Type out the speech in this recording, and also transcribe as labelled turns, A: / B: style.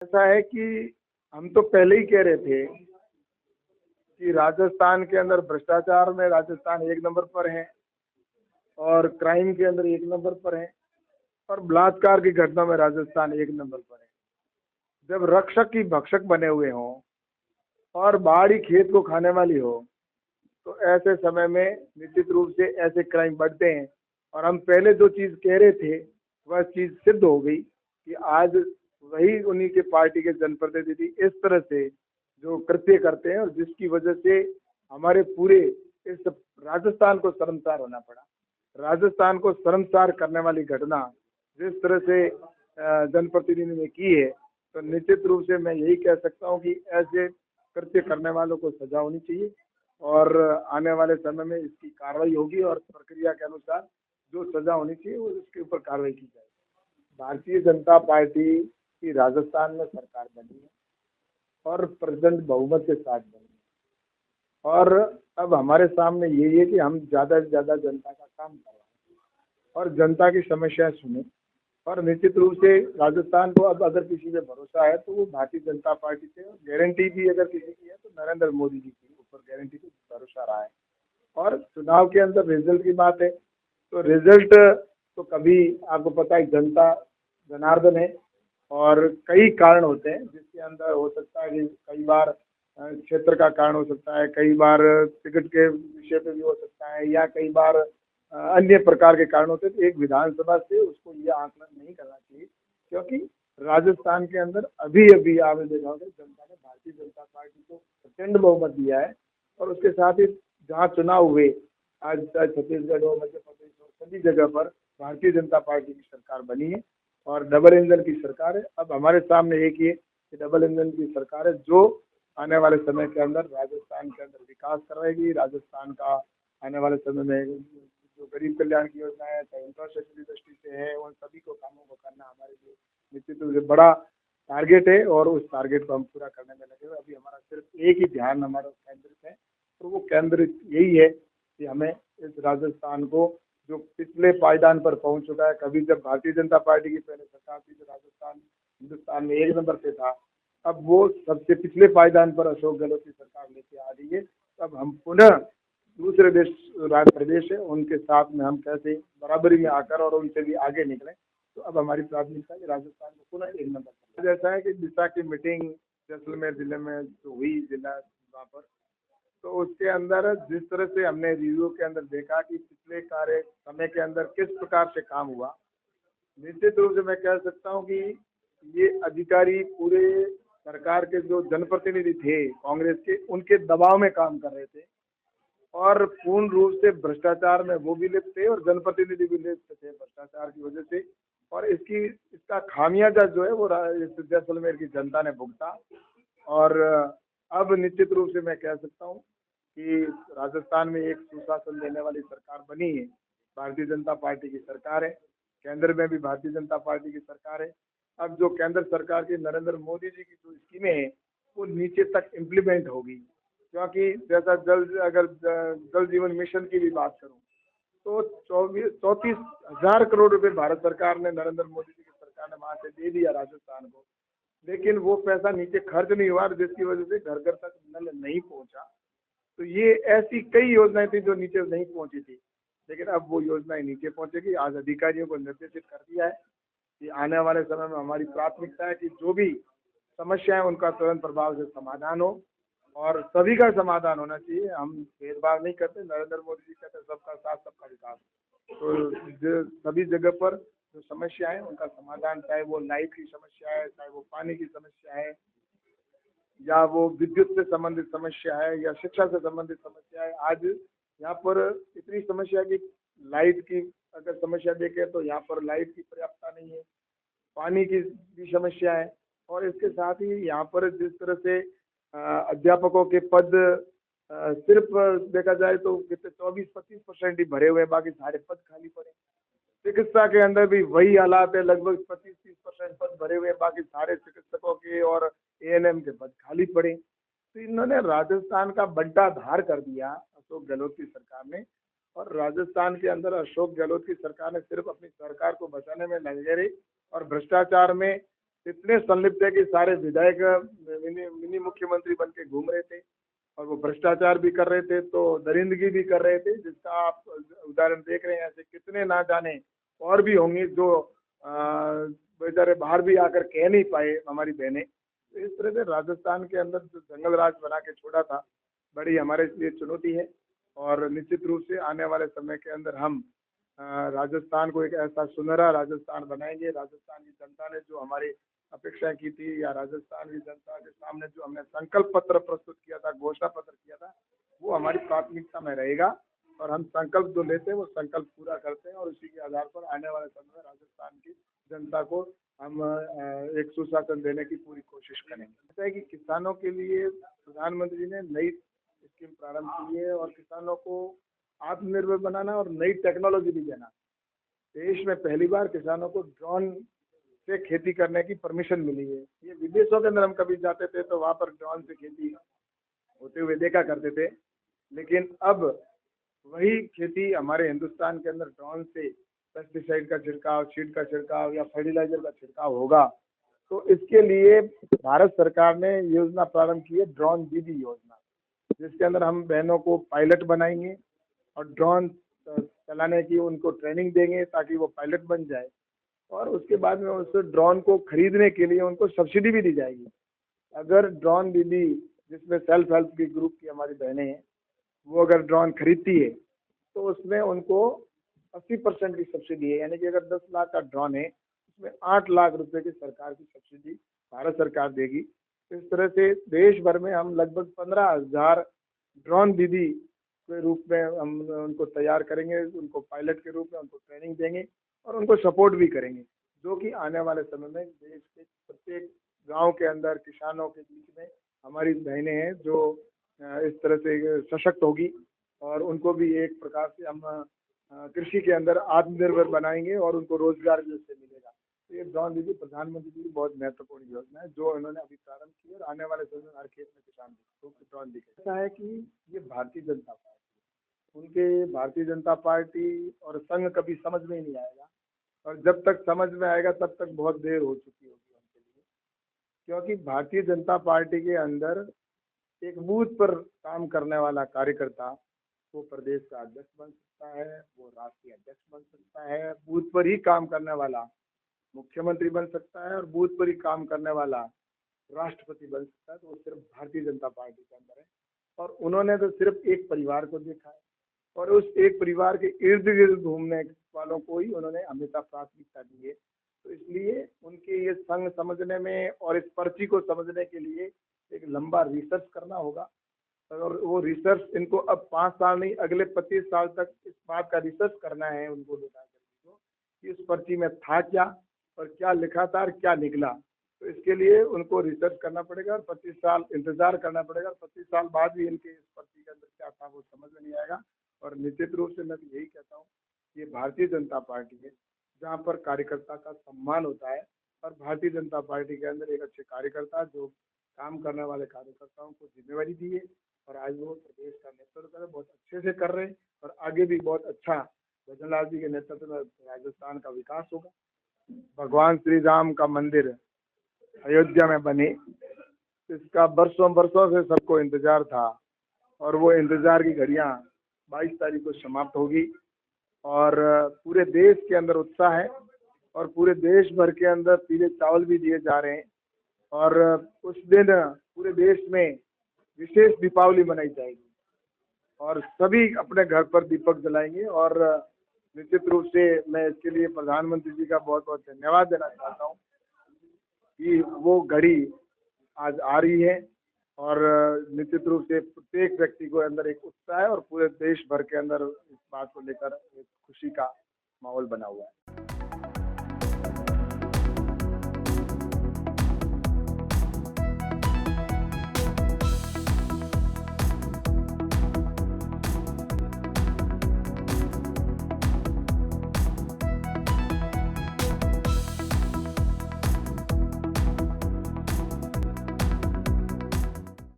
A: ऐसा है कि हम तो पहले ही कह रहे थे कि राजस्थान के अंदर भ्रष्टाचार में राजस्थान एक नंबर पर है और क्राइम के अंदर एक नंबर पर है और बलात्कार की घटना में राजस्थान एक नंबर पर है। जब रक्षक की भक्षक बने हुए हों और बाढ़ ही खेत को खाने वाली हो, तो ऐसे समय में निश्चित रूप से ऐसे क्राइम बढ़ते हैं। और हम पहले जो चीज़ कह रहे थे वह चीज़ सिद्ध हो गई कि आज वही उन्हीं के पार्टी के जनप्रतिनिधि इस तरह से जो कृत्य करते हैं और जिसकी वजह से हमारे पूरे इस राजस्थान को शर्मसार होना पड़ा। राजस्थान को शर्मसार करने वाली घटना जिस तरह से जनप्रतिनिधि ने की है, तो निश्चित रूप से मैं यही कह सकता हूं कि ऐसे कृत्य करने वालों को सजा होनी चाहिए और आने वाले समय में इसकी कार्रवाई होगी और प्रक्रिया के अनुसार जो सजा होनी चाहिए वो उसके ऊपर कार्रवाई की जाएगी। भारतीय जनता पार्टी की राजस्थान में सरकार बनी है और प्रचंड बहुमत के साथ बनी है और अब हमारे सामने यही है कि हम ज़्यादा से ज़्यादा जनता का काम करवाएं और जनता की समस्याएं सुने। और निश्चित रूप से राजस्थान को अब अगर किसी पे भरोसा है तो वो भारतीय जनता पार्टी से, गारंटी भी अगर किसी की है तो नरेंद्र मोदी जी के ऊपर गारंटी पे भरोसा रहा है। और चुनाव के अंदर रिजल्ट की बात है तो रिजल्ट तो कभी आपको पता है जनता जनार्दन है और कई कारण होते हैं जिसके अंदर हो सकता है कि कई बार क्षेत्र का कारण हो सकता है, कई बार टिकट के विषय पे भी हो सकता है या कई बार अन्य प्रकार के कारण होते हैं। तो एक विधानसभा से उसको ये आकलन नहीं करना चाहिए क्योंकि राजस्थान के अंदर अभी अभी आपने देखा होगा जनता ने भारतीय जनता पार्टी को प्रचंड बहुमत दिया है और उसके साथ ही जहाँ चुनाव हुए आज छत्तीसगढ़ हो, मध्य प्रदेश हो, सभी जगह पर भारतीय जनता पार्टी की सरकार बनी है और डबल इंजन की सरकार है। अब हमारे सामने एक ही है कि डबल इंजन की सरकार है जो आने वाले समय के अंदर राजस्थान के अंदर विकास करवाएगी। राजस्थान का आने वाले समय में जो गरीब कल्याण की योजना है, चाहे इंफ्रास्ट्रक्चर की दृष्टि से है, उन सभी को कामों को करना हमारे लिए निश्चित रूप से बड़ा टारगेट है और उस टारगेट को हम पूरा करने में लगे हुए। अभी हमारा सिर्फ एक ही ध्यान हमारा केंद्रित है, तो वो केंद्र यही है कि हमें इस राजस्थान को जो पिछले पायदान पर पहुंच चुका है, कभी जब भारतीय जनता पार्टी की पहले सरकार थी तो राजस्थान हिंदुस्तान में एक नंबर पे था, अब वो सबसे पिछले पायदान पर अशोक गहलोत की सरकार लेके आ रही है। तब हम पुनः दूसरे देश राज्य प्रदेश है उनके साथ में हम कैसे बराबरी में आकर और उनसे भी आगे निकले। तो अब हमारी प्राथमिकता है राजस्थान को पुनः एक नंबर पर। जैसा है कि दिशा की मीटिंग जैसलमेर जिले में जो हुई जिला वहाँ पर, तो उसके अंदर जिस तरह से हमने रिव्यू के अंदर देखा कि पिछले कार्य समय के अंदर किस प्रकार से काम हुआ, निश्चित रूप से मैं कह सकता हूँ कि ये अधिकारी पूरे सरकार के जो जनप्रतिनिधि थे कांग्रेस के, उनके दबाव में काम कर रहे थे और पूर्ण रूप से भ्रष्टाचार में वो भी लिप्त थे और जनप्रतिनिधि भी लिप्त थे भ्रष्टाचार की वजह से। और इसका खामियाजा जो है वो इस जैसलमेर की जनता ने भुगता। और अब निश्चित रूप से मैं कह सकता हूँ कि राजस्थान में एक सुशासन देने वाली सरकार बनी है, भारतीय जनता पार्टी की सरकार है, केंद्र में भी भारतीय जनता पार्टी की सरकार है। अब जो केंद्र सरकार की नरेंद्र मोदी जी की जो स्कीमें हैं वो नीचे तक इम्प्लीमेंट होगी, क्योंकि जैसा जल जीवन मिशन की भी बात करूं तो 34,000 करोड़ रुपए भारत सरकार ने, नरेंद्र मोदी जी की सरकार ने वहां से दे दिया राजस्थान को, लेकिन वो पैसा नीचे खर्च नहीं हुआ जिसकी वजह से घर घर तक नल नहीं पहुंचा। तो ये ऐसी कई योजनाएं थी जो नीचे नहीं पहुंची थी, लेकिन अब वो योजनाएं नीचे पहुंचेगी। आज अधिकारियों को निर्देशित कर दिया है कि आने वाले समय में हमारी प्राथमिकता है कि जो भी समस्या है उनका तुरंत प्रभाव से समाधान हो और सभी का समाधान होना चाहिए। हम भेदभाव नहीं करते, नरेंद्र मोदी जी कहते हैं सबका साथ सबका विकास। तो सभी जगह पर जो समस्या है उनका समाधान, चाहे वो लाइट की समस्या है, चाहे वो पानी की समस्या है, या वो विद्युत से संबंधित समस्या है, या शिक्षा से संबंधित समस्या है। आज यहाँ पर इतनी समस्या की लाइट की अगर समस्या देखें तो यहाँ पर लाइट की पर्याप्तता नहीं है, पानी की भी समस्या है और इसके साथ ही यहाँ पर जिस तरह से अध्यापकों के पद सिर्फ देखा जाए तो कितने 24-25% ही भरे हुए हैं, बाकी सारे पद खाली पड़े। चिकित्सा के अंदर भी वही हालात है, लगभग 25-30% पद भरे हुए हैं, बाकी सारे चिकित्सकों के और एएनएम के पद खाली पड़े। तो इन्होंने राजस्थान का बंटा धार कर दिया अशोक गहलोत की सरकार ने। और राजस्थान के अंदर अशोक गहलोत की सरकार ने सिर्फ अपनी सरकार को बचाने में लगे रही और भ्रष्टाचार में इतने संलिप्त है कि सारे विधायक मिनी मुख्यमंत्री बन के घूम रहे थे और वो भ्रष्टाचार भी कर रहे थे, तो दरिंदगी भी कर रहे थे, जिसका आप उदाहरण देख रहे हैं। ऐसे कितने ना जाने और भी होंगे जो बेचारे बाहर भी आकर कह नहीं पाए, हमारी बहनें। तो इस तरह से राजस्थान के अंदर जो जंगल राज बना के छोड़ा था, बड़ी हमारे लिए चुनौती है। और निश्चित रूप से आने वाले समय के अंदर हम राजस्थान को एक ऐसा सुनहरा राजस्थान बनाएंगे। राजस्थान की जनता ने जो हमारी अपेक्षा की थी, या राजस्थान की जनता के सामने जो हमने संकल्प पत्र प्रस्तुत किया था, घोषणा पत्र किया था, वो हमारी प्राथमिकता में रहेगा। और हम संकल्प जो लेते हैं वो संकल्प पूरा करते हैं, और उसी के आधार पर आने वाले समय में राजस्थान की जनता को हम एक सुशासन देने की पूरी कोशिश करेंगे। ऐसा है कि किसानों के लिए प्रधानमंत्री ने नई स्कीम प्रारंभ की है, और किसानों को आत्मनिर्भर बनाना और नई टेक्नोलॉजी भी देना। देश में पहली बार किसानों को ड्रोन से खेती करने की परमिशन मिली है। ये विदेशों के अंदर हम कभी जाते थे तो वहाँ पर ड्रोन से खेती होते हुए देखा करते थे, लेकिन अब वही खेती हमारे हिंदुस्तान के अंदर ड्रोन से पेस्टिसाइड का छिड़काव, सीड का छिड़काव या फर्टिलाइजर का छिड़काव होगा। तो इसके लिए भारत सरकार ने योजना प्रारंभ की है, ड्रोन दीदी योजना, जिसके अंदर हम बहनों को पायलट बनाएंगे और ड्रोन चलाने की उनको ट्रेनिंग देंगे ताकि वो पायलट बन जाए। और उसके बाद में उस ड्रोन को खरीदने के लिए उनको सब्सिडी भी दी जाएगी। अगर ड्रोन दीदी, जिसमें सेल्फ हेल्प की ग्रुप की हमारी बहनें हैं, वो अगर ड्रोन खरीदती है तो उसमें उनको 80% की सब्सिडी है। यानी कि अगर 10 लाख का ड्रोन है, उसमें 8 लाख रुपए की सरकार की सब्सिडी भारत सरकार देगी। इस तरह से देश भर में हम लगभग 15,000 ड्रोन दीदी के रूप में हम उनको तैयार करेंगे, उनको पायलट के रूप में उनको ट्रेनिंग देंगे और उनको सपोर्ट भी करेंगे, जो कि आने वाले समय में देश के प्रत्येक गांव के अंदर किसानों के बीच में हमारी बहनें हैं जो इस तरह से सशक्त होगी, और उनको भी एक प्रकार से हम कृषि के अंदर आत्मनिर्भर बनाएंगे और उनको रोजगार भी उससे मिलेगा। तो ये ड्रोन दीदी प्रधानमंत्री जी की बहुत महत्वपूर्ण योजना है जो इन्होंने अभी प्रारंभ की है, और आने वाले समय में हर खेत में किसान को ड्रोन दिखे। ऐसा है कि ये भारतीय जनता पार्टी, उनके भारतीय जनता पार्टी और संघ कभी समझ में ही नहीं आएगा, और जब तक समझ में आएगा तब तक बहुत देर हो चुकी होगी उनके लिए। क्योंकि भारतीय जनता पार्टी के अंदर एक बूथ पर काम करने वाला कार्यकर्ता, वो प्रदेश का अध्यक्ष बन सकता है, वो राष्ट्रीय अध्यक्ष बन सकता है, बूथ पर ही काम करने वाला मुख्यमंत्री बन सकता है, और बूथ पर ही काम करने वाला राष्ट्रपति बन सकता है। तो वो सिर्फ भारतीय जनता पार्टी के अंदर है, और उन्होंने तो सिर्फ एक परिवार को देखा है, और उस एक परिवार के इर्द गिर्द घूमने वालों को ही उन्होंने हमेशा प्राथमिकता दी है। तो इसलिए उनके ये संघ समझने में और इस पर्ची को समझने के लिए एक लंबा रिसर्च करना होगा, और वो रिसर्च इनको अब 5 साल नहीं, अगले 25 साल तक इस बात का रिसर्च करना है उनको नेता को कि इस पर्ची में था क्या और क्या लिखा था और क्या निकला। तो इसके लिए उनको रिसर्च करना पड़ेगा और 25 साल इंतजार करना पड़ेगा, और 25 साल बाद भी इनके इस पर्ची के अंदर क्या था वो समझ में नहीं आएगा। और निश्चित रूप से मैं तो यही कहता हूँ, ये भारतीय जनता पार्टी है जहाँ पर कार्यकर्ता का सम्मान होता है, और भारतीय जनता पार्टी के अंदर एक अच्छे कार्यकर्ता जो काम करने वाले कार्यकर्ताओं को जिम्मेवारी दी है, और आज वो प्रदेश का नेतृत्व कर रहे, बहुत अच्छे से कर रहे हैं, और आगे भी बहुत अच्छा भजनलाल जी के नेतृत्व में राजस्थान का विकास होगा। भगवान श्री राम का मंदिर अयोध्या में बने, इसका बरसों बरसों से सबको इंतजार था, और वो इंतजार की घड़ियां 22 तारीख को समाप्त होगी, और पूरे देश के अंदर उत्साह है, और पूरे देश भर के अंदर पीले चावल भी दिए जा रहे हैं, और उस दिन पूरे देश में विशेष दीपावली मनाई जाएगी, और सभी अपने घर पर दीपक जलाएंगे। और निश्चित रूप से मैं इसके लिए प्रधानमंत्री जी का बहुत बहुत धन्यवाद देना चाहता हूँ कि वो घड़ी आज आ रही है, और निश्चित रूप से प्रत्येक व्यक्ति को अंदर एक उत्साह है, और पूरे देश भर के अंदर इस बात को लेकर एक खुशी का माहौल बना हुआ है।